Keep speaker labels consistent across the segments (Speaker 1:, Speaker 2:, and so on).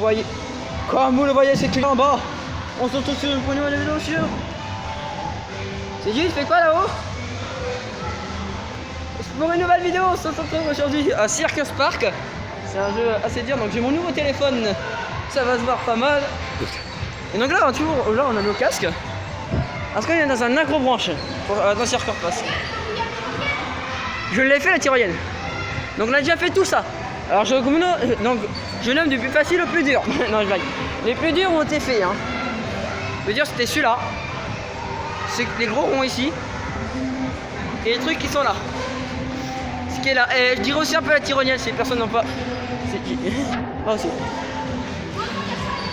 Speaker 1: voyez, comme vous le voyez, c'est client en bas. On se retrouve sur une première vidéo sur. C'est Gilles, tu fais quoi là-haut? Pour une nouvelle vidéo, on se retrouve aujourd'hui à Circus Park. C'est un jeu assez dur, donc j'ai mon nouveau téléphone. Ça va se voir pas mal. Et donc là, on a nos casques. Parce qu'on est dans un agro-branche dans Circus Park. Je l'ai fait la tyrolienne. Donc on a déjà fait tout ça. Alors je nomme du plus facile au plus dur. Non, je blague. Les plus durs ont été faits. Hein. Le plus dur c'était celui-là. C'est les gros ronds ici. Et les trucs qui sont là. Ce qui est là. Et je dirais aussi un peu la tyrolienne si personne n'en pas. Ah aussi.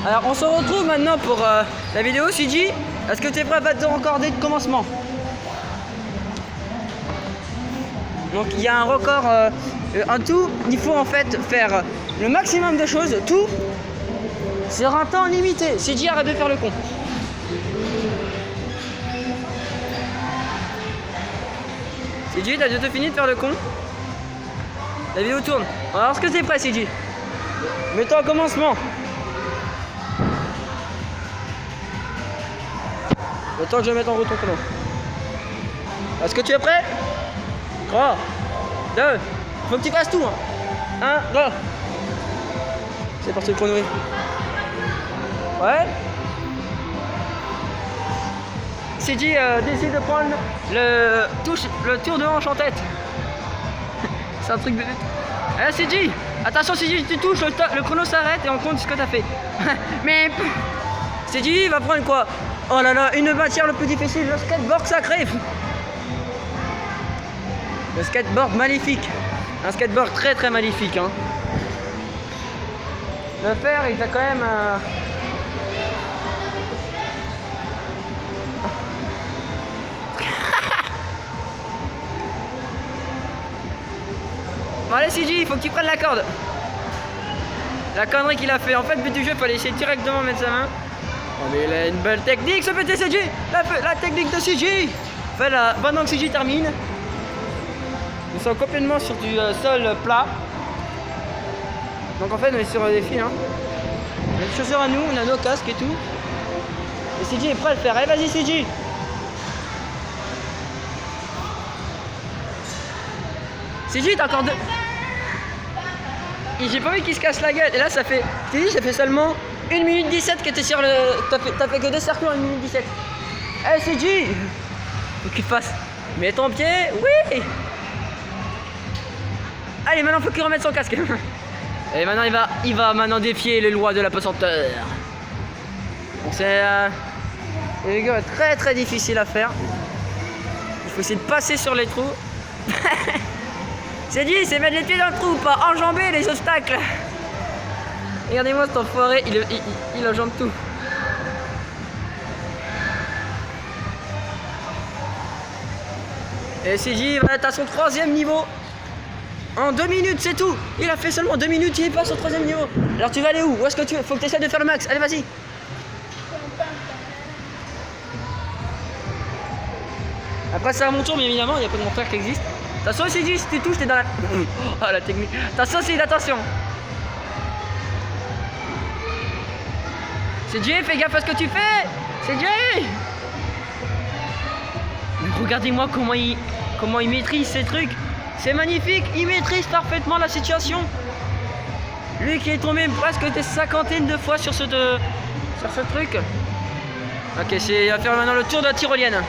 Speaker 1: Alors on se retrouve maintenant pour la vidéo. CJ, est-ce que tu es prêt à battre ton record dès le commencement? Donc il y a un record en tout, il faut en fait faire le maximum de choses, tout sur un temps limité. CJ, arrête de faire le con. CJ, t'as bientôt fini de faire le con? La vidéo tourne. Alors est-ce que c'est prêt, CJ? Mets-toi au commencement. Le temps que je mette en route ton chrono. Est-ce que tu es prêt? 3, 2, faut que tu fasses tout. 1, go. C'est parti le chrono. Ouais. CJ décide de prendre le tour de hanche en tête. C'est un truc de... Eh CJ, attention CJ, tu touches, le chrono s'arrête et on compte ce que t'as fait. Mais... CJ va prendre quoi? Oh là là, une matière le plus difficile, le skateboard sacré. Le skateboard maléfique. Un skateboard très très maléfique. Hein. Le faire, il a quand même... Bon allez CJ, il faut que tu prennes la corde. La connerie qu'il a fait. En fait, le but du jeu, il fallait essayer directement de mettre sa main. Oh mais il a une belle technique ce petit CJ. La technique de CJ. Enfin là, pendant que CJ termine. Nous sommes complètement sur du sol plat. Donc en fait on est sur des fils. Hein. On a des chaussures à nous, on a nos casques et tout. Et CJ est prêt à le faire. Allez vas-y CJ. CJ t'as encore deux. J'ai pas envie qu'il se casse la gueule. Et là ça fait. CJ ça fait seulement 1 minute 17 que t'es sur le. T'as fait que 2 circuits en 1 minute 17. Allez CJ. Faut qu'il fasse. Mets ton pied. Oui. Allez, maintenant faut qu'il remette son casque. Et maintenant il va maintenant défier les lois de la pesanteur. Donc c'est très très difficile à faire. Il faut essayer de passer sur les trous. C'est dit, c'est mettre les pieds dans le trou, pas enjamber les obstacles. Regardez-moi cet enfoiré, il enjambe tout. Et CJ va être à son 3e niveau. En 2 minutes, c'est tout. Il a fait seulement 2 minutes, il est pas au 3e niveau. Alors tu vas aller où? Où est-ce que tu veux? Faut que tu essaies de faire le max. Allez, vas-y. Après, c'est à mon tour, mais évidemment, il n'y a pas de mon frère qui existe. Attention, CJ, si tu touches, t'es dans la... Oh, la technique. Attention, c'est attention. CJ, fais gaffe à ce que tu fais. CJ. Regardez-moi comment il maîtrise ces trucs. C'est magnifique, il maîtrise parfaitement la situation. Lui qui est tombé presque des cinquantaines de fois sur ce truc. Ok, il va faire maintenant le tour de la tyrolienne.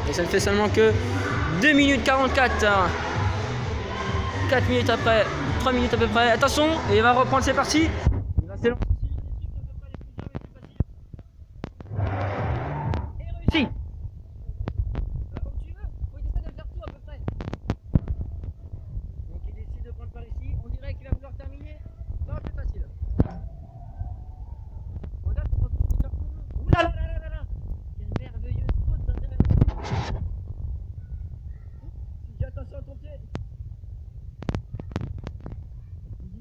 Speaker 1: Et ça ne fait seulement que 2 minutes 44. 4 minutes après, 3 minutes à peu près. Attention, et il va reprendre, c'est parti. Il va s'élancer. Si. Comme tu veux, faut essayer de faire tout à peu près. Donc il décide de prendre par ici. On dirait qu'il va vouloir terminer. Non, c'est facile. Regarde, on retrouve le carton. Oula là là là là. Quelle merveilleuse faute d'intérêt. Si j'ai attention à ton pied.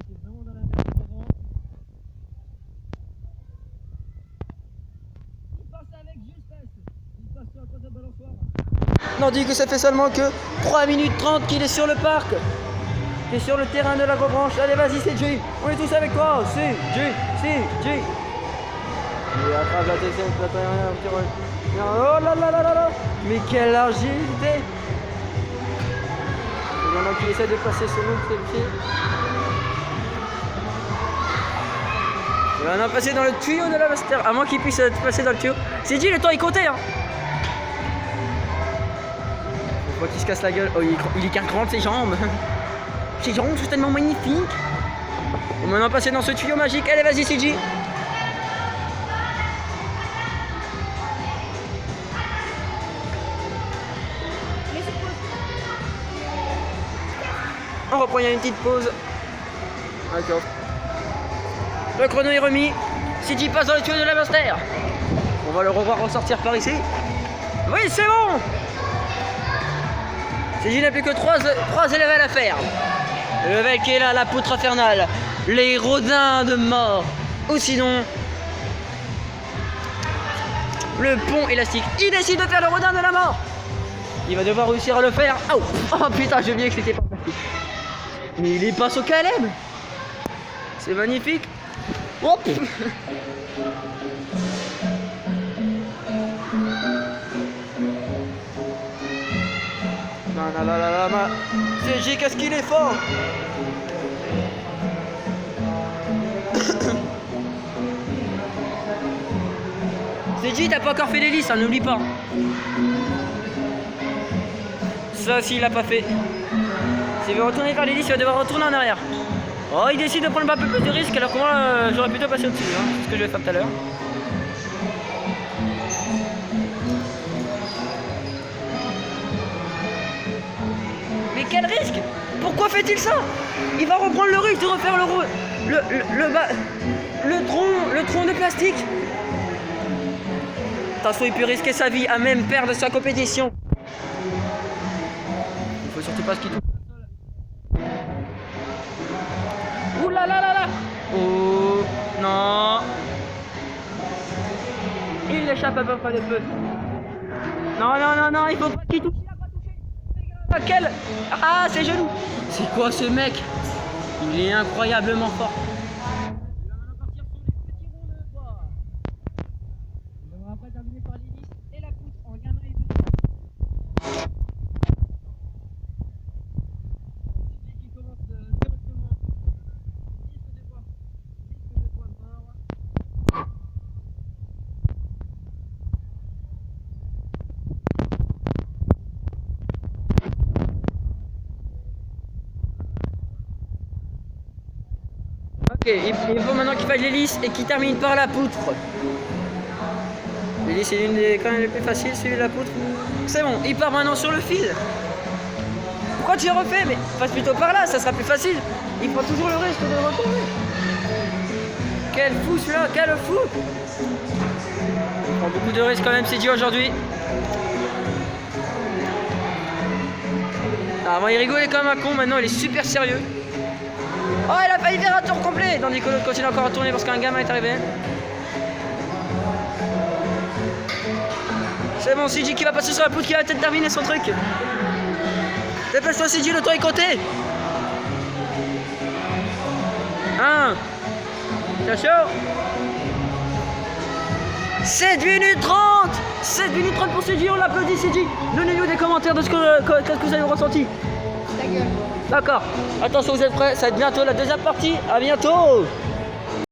Speaker 1: C'est vraiment dans la merde. Il passe avec justesse. Non, dit que ça fait seulement que 3 minutes 30 qu'il est sur le parc. qui est sur le terrain de la rebranche. Allez, vas-y, c'est Jay. On est tous avec toi. C'est Jay. Il attrape la deuxième, oh là là là là là. Mais quelle agilité. Il y en a qui essaient de passer sur nous, celle-ci. Il y en a passé dans le tuyau de la master. À moins qu'il puisse être passé dans le tuyau. C'est dit, le temps est compté, hein. On voit qu'il se casse la gueule. Oh, il écarte grand ses jambes. Ses jambes sont tellement magnifiques. On va maintenant passer dans ce tuyau magique. Allez, vas-y, CJ. On reprend, il y a une petite pause. D'accord. Le chrono est remis. CJ passe dans le tuyau de la master. On va le revoir ressortir par ici. Oui, c'est bon. CJ n'a plus que 3 levels à faire. Le level qui est là, la poutre infernale. Les rodins de mort. Ou sinon, le pont élastique. Il décide de faire le rodin de la mort. Il va devoir réussir à le faire. Oh putain, j'ai oublié que c'était pas facile. Mais il est passe au Caleb. C'est magnifique. Hop. CJ, qu'est-ce qu'il est fort. CJ, t'as pas encore fait l'hélice, hein, n'oublie pas. Ça, s'il l'a pas fait. S'il veut retourner vers l'hélice, il va devoir retourner en arrière. Oh, il décide de prendre un peu plus de risques alors que moi, j'aurais plutôt passé au-dessus. Hein. C'est ce que je vais faire tout à l'heure. Mais quel risque? Pourquoi fait-il ça? Il va reprendre le risque de refaire le tronc de plastique. Attention, il peut risquer sa vie à même perdre sa compétition. Il faut surtout pas ce qu'il touche. Ouh là là là là. Oh non. Il échappe à peu près de peu. Non, il faut pas qu'il touche. Il a pas touché. Quel... Ah, ses genoux. C'est quoi ce mec? Il est incroyablement fort. Il va maintenant partir sur les petits ronds de bois. Il devra après terminer par l'hélice et la poutre en gamin et deux. Qui commence directement. Disque de bois mort. Ok, il faut maintenant qu'il fasse l'hélice et qu'il termine par la poutre. L'hélice est l'une des quand même les plus faciles, celui de la poutre. C'est bon, il part maintenant sur le fil. Pourquoi tu refais? Mais passe plutôt par là, ça sera plus facile. Il prend toujours le risque de retourner. Quel fou celui-là, quel fou. Il prend beaucoup de risques quand même, c'est dit aujourd'hui. Avant il rigolait comme un con, maintenant il est super sérieux. Oh, il a failli faire un tour complet. Tandis que l'autre continue encore à tourner parce qu'un gamin est arrivé. C'est bon, CJ qui va passer sur la poutre, qui va peut-être terminer son truc. Dépêche-toi, CJ, le temps est compté. 1. T'as chaud? 7 minutes 30. 7 minutes 30 pour CJ, on l'applaudit, CJ. Donnez-nous des commentaires de ce que vous avez ressenti.
Speaker 2: Ta gueule.
Speaker 1: D'accord. Attention, vous êtes prêts? Ça va être bientôt la deuxième partie. À bientôt.